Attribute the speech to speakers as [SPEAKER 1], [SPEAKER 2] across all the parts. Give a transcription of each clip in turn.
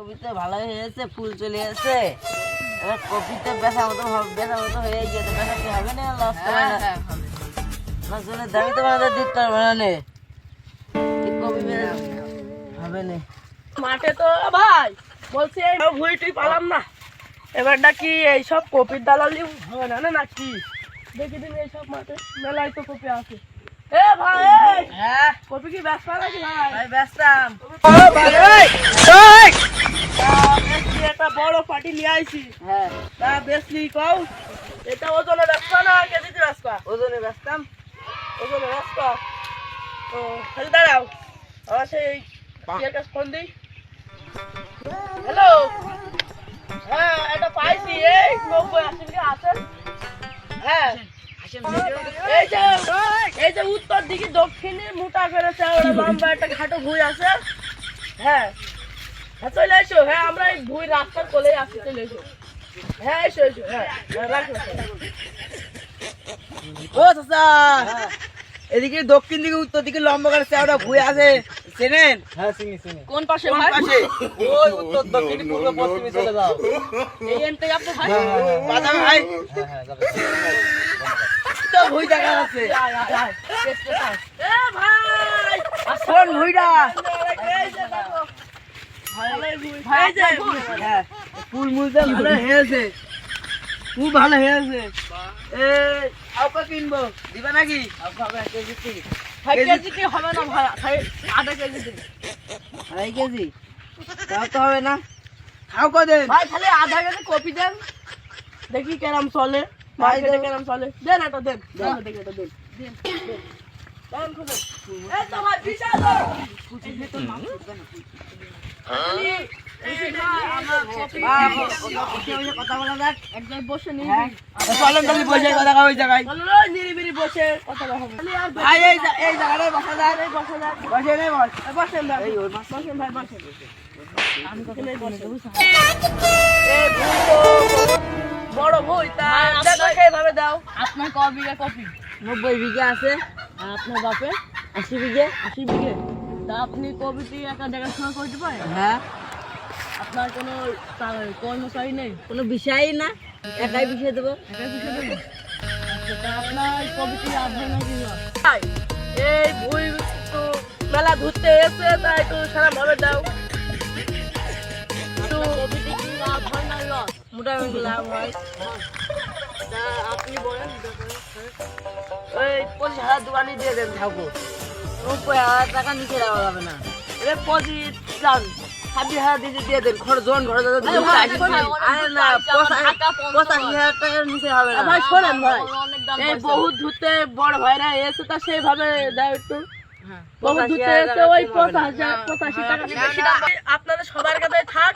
[SPEAKER 1] কপিতে ভালোই হয়েছে, ফুল চলে এসেছে। এবার কপিতে বেচা মতো হয়ে গিয়েছে, বেচা কি হবে না? লস হবে না? লসের দামি তো আমাদের দিতে পারবে না নে। কপি হবে না
[SPEAKER 2] মাঠে তো ভাই বলছি ভুই টুই পালাম না, এবারটা কি এইসব কপির দালালি হবে না নাকি? দেখি দিন এইসব মাঠে মেলায় তো কপি আছে। এ ভাই
[SPEAKER 1] হ্যাঁ
[SPEAKER 2] কপি কি ব্যস্ত নাকি ভাই?
[SPEAKER 1] ভাই বেচতাম।
[SPEAKER 2] একটা বড় পার্টি নিয়ে আইছি।
[SPEAKER 1] হ্যাঁ
[SPEAKER 2] তা বেশি কও, এটা ওজনে ব্যস্ত না কেজিতে ব্যস্ত?
[SPEAKER 1] ওজনে বেচতাম।
[SPEAKER 2] ওজনে ব্যস্ত। ও খালি দাঁড়াও, আমার সেই ইয়ের কাছে ফোন দিই। হ্যালো, হ্যাঁ এটা পাইছি, এই 90-80 বিঘা আছে। হ্যাঁ এই যে উত্তর দিকে দক্ষিণে মোটা করে চাওড়া লম্বা একটা ঘাটো ভুঁই আছে। হ্যাঁ হ্যাঁ চলে এসো। হ্যাঁ আমরা এই ভুঁই রাস্তার কোলে আসি, চলে এসো। হ্যাঁ এসো এসো। হ্যাঁ রাখো।
[SPEAKER 1] ও চাচা, এদিকে দক্ষিণ দিকে উত্তর দিকে লম্বা করে চেহারা ভুঁই আছে, চেনেন?
[SPEAKER 3] হ্যাঁ চিনি চিনি।
[SPEAKER 2] কোন পাশে
[SPEAKER 1] কোন
[SPEAKER 2] ভাই?
[SPEAKER 1] পাশে?
[SPEAKER 3] ওই উত্তর দক্ষিণ পূর্ব পশ্চিমে চলে যাও।
[SPEAKER 2] এই এনটাই আপনি ভাই?
[SPEAKER 1] বাদাম ভাই
[SPEAKER 3] হ্যাঁ হ্যাঁ যাবে।
[SPEAKER 1] তো ভুঁই দেখা আছে।
[SPEAKER 2] আয়, আয়, আয়। এ ভাই
[SPEAKER 1] কোন ভুঁইটা?
[SPEAKER 2] এই যে দেখো। এই যে ভুঁই।
[SPEAKER 1] হ্যাঁ ফুল মুলতে ভালো হয়েছে, খুব ভালো হয়েছে। এই আউকা কিনবো, দিবা নাকি? আউকা 1 কেজি কি?
[SPEAKER 2] 5 কেজি কি হবে না ভাই? আধা কেজি দিন
[SPEAKER 1] 2.5 কেজি তাও তো হবে না, খাও কদিন?
[SPEAKER 2] ভাই, খালি আধা কেজি কপি দেন, দেখি কেরাম চলে, মার্কেটে কেরাম চলে। দেন এটা দেন, দেখি এটা দেন। দেন খুলে। এই তো ভাই বিশাল তো।
[SPEAKER 1] কথা বলা যাক।
[SPEAKER 2] একজন বসে নিবি।
[SPEAKER 1] হ্যাঁ চলেন তাহলে বসে কথা কও ওই জায়গায়।
[SPEAKER 2] চলো নিরিবিরি বসে কথা হবে।
[SPEAKER 1] ভাই এই জায়গাটায় বসা যায়,
[SPEAKER 2] বসে যান।
[SPEAKER 1] বসে নেই বস।
[SPEAKER 2] বসেন ভাই,
[SPEAKER 1] এই ওর মাছ
[SPEAKER 2] বসেন ভাই, বসেন। আমি কথা বসেন। বড় ভুই, তা দেখো সেইভাবে দাও। আপনার ক বিঘা কপি?
[SPEAKER 1] 90 বিঘা আছে।
[SPEAKER 2] আর আপনার বাপে
[SPEAKER 1] 80 বিঘা।
[SPEAKER 2] 80 বিঘে। তা আপনি কপিটি একা দেখাশোনা করতে পারেন?
[SPEAKER 1] হ্যাঁ
[SPEAKER 2] আপনার কোনো কর্মচারী নেই?
[SPEAKER 1] কোনো বিষয়ই না, একাই বিষয় দেবো।
[SPEAKER 2] একাই কিছু দেবেন? আচ্ছা, তা আপনার কপিটি আধা নাকি? এই ভুই তো মেলা ঘুরতে এসে, তাই একটু সারা ভাবে দাও। তো কপিটি কি লাভ হয় না লস?
[SPEAKER 1] মোটামুটি লাভ হয়।
[SPEAKER 2] তা আপনি বলেন।
[SPEAKER 1] ওই 25,000 দোকানে দিয়ে দেন থাকবো, 90,000 টাকা নিচে দেওয়া যাবে না। এবার 25 যান 26,000 দিয়ে দেন, ঘরে দাদা দিয়ে
[SPEAKER 2] ভাই,
[SPEAKER 1] আসি।
[SPEAKER 2] শোনেন,
[SPEAKER 1] আরে না 85,000 টাকার নিচে হবে না।
[SPEAKER 2] ভাই শোনেন ভাই,
[SPEAKER 1] অনেক দাম
[SPEAKER 2] এই
[SPEAKER 1] পয়সা।
[SPEAKER 2] বহুত ধুতে বড় ভাইরা এসে, তা সেইভাবে দাও একটু।
[SPEAKER 1] হ্যাঁ,
[SPEAKER 2] বহুত ধুতে
[SPEAKER 1] 85,000
[SPEAKER 2] এসে ওই
[SPEAKER 1] টাকা হবে না।
[SPEAKER 2] 85 টাকা বেশি দাম। আপনাদের সবার কাছে থাক,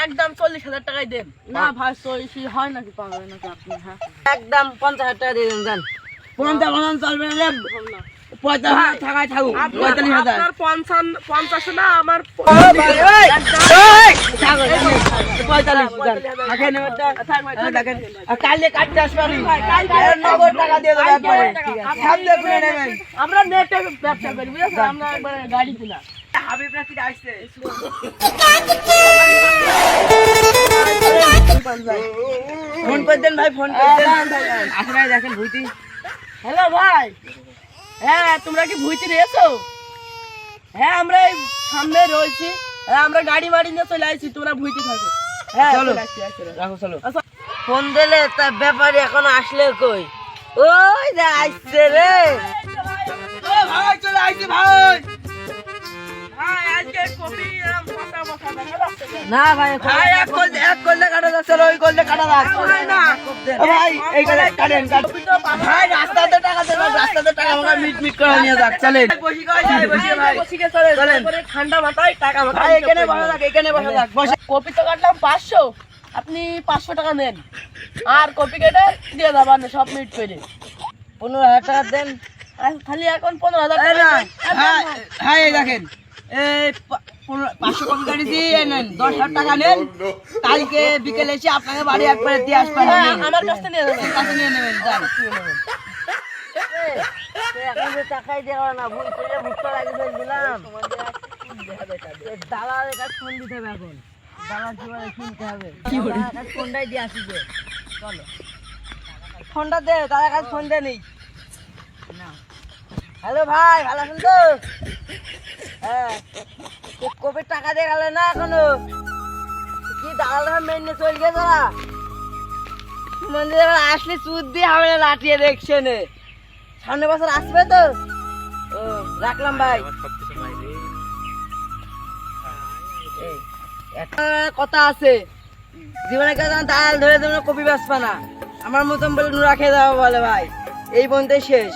[SPEAKER 2] একদম 40,000 টাকায় দেন। না ভাই, সই হয় নাকি, পাবেন নাকি আপনি? হ্যাঁ
[SPEAKER 1] একদম 50,000 টাকা দিয়ে দেন যান। 50,000 চলবে না রে, 45,000 টাকায় থাকুক। 45,000
[SPEAKER 2] আপনার 50 না, আমার আমরা নেটে ব্যবসা করি, বুঝেছেন? আমরা একবার গাড়ি দিলাম।
[SPEAKER 1] ফোন করে দেন ভাই, ফোন করে দেন। আসলে দেখেন ভুইতি।
[SPEAKER 2] হ্যালো ভাই, হ্যাঁ তোমরা কি ভুইতে রয়েছো? হ্যাঁ আমরা এই সামনে রয়েছি। হ্যাঁ আমরা গাড়ি মাড়ি নিয়ে চলে আসছি, তোমরা ভুইতে থাকো। হ্যাঁ
[SPEAKER 1] চলো।
[SPEAKER 2] চলে আসছি, আসছি।
[SPEAKER 1] রাখো চলো।
[SPEAKER 2] আচ্ছা,
[SPEAKER 1] ফোন দিলে তার ব্যাপারে এখন আসলে কই? ওই যে আসছে রে। ভাই চলে আসছি ভাই।
[SPEAKER 2] ভাই আজকে কপি এরকম বসা বসা দেখা যাচ্ছে না।
[SPEAKER 1] না ভাই ভাই এক করলে কাটা যাচ্ছে, ওই করলে কাটা যাচ্ছে না ভাই। এই করে কাটেন
[SPEAKER 2] কপি তো পাবো।
[SPEAKER 1] ভাই, রাস্তাতে টাকা দেন, রাস্তাতে টাকা আমাকে মিট করে নিয়ে যাক। চলেন বসি কই যাই, বসি ভাই।
[SPEAKER 2] বসিকে চলে
[SPEAKER 1] চলেন।
[SPEAKER 2] তারপরে ঠান্ডা মাথায় টাকা
[SPEAKER 1] ভাই
[SPEAKER 2] মাথায়
[SPEAKER 1] এখানে বসা যাক, এখানে বসা যাক। বসে
[SPEAKER 2] কপি তো কাটলাম 500, আপনি 500 টাকা নেন, আর কপি কেটে দিয়ে যাবেন সব মিট করে।
[SPEAKER 1] 15,000 টাকা দেন।
[SPEAKER 2] আর খালি এখন 15,000
[SPEAKER 1] এই
[SPEAKER 2] টাকা
[SPEAKER 1] না,
[SPEAKER 2] দেন।
[SPEAKER 1] হ্যাঁ হ্যাঁ এই দেখেন, এই 500 কপি কাটিছি, এই নেন 10,000 টাকা নেন। কালকে বিকেলে এসে আপনাকে বাড়ি একবারে দিয়ে আসবেন।
[SPEAKER 2] হ্যাঁ, আমার কাছ থেকে নিয়ে যাবেন।
[SPEAKER 1] কাছে নিয়ে নেবেন, যান। এখন যে টাকাই দেওয়া না, ভুল করে ভুট্টা লাগিয়ে দিলাম। দালালের কাছে ফোন দিতে হবে এখন। দালাল জীবনে কিনতে হবে ফোনটাই দিয়ে আসি যে চলো ফোনটা দে তার কাছে ফোন দে নেই হ্যালো ভাই ভালো আছেন তো হ্যাঁ কবে টাকা দিয়ে গেল না এখনো কি দালাল মেনে চলে গেছে না মন্দিরে আসলে চুদ দিয়ে হবে না লাঠিয়ে দেখছে নে সামনের বছর আসবে তো ও রাখলাম ভাই এই, একটা কথা আছে জীবনে কেউ যেন দালাল ধরে দেবে কপি বেচবা না আমার মতন বলে নুরা খেয়ে দেওয়া বলে ভাই এই পর্যন্তই শেষ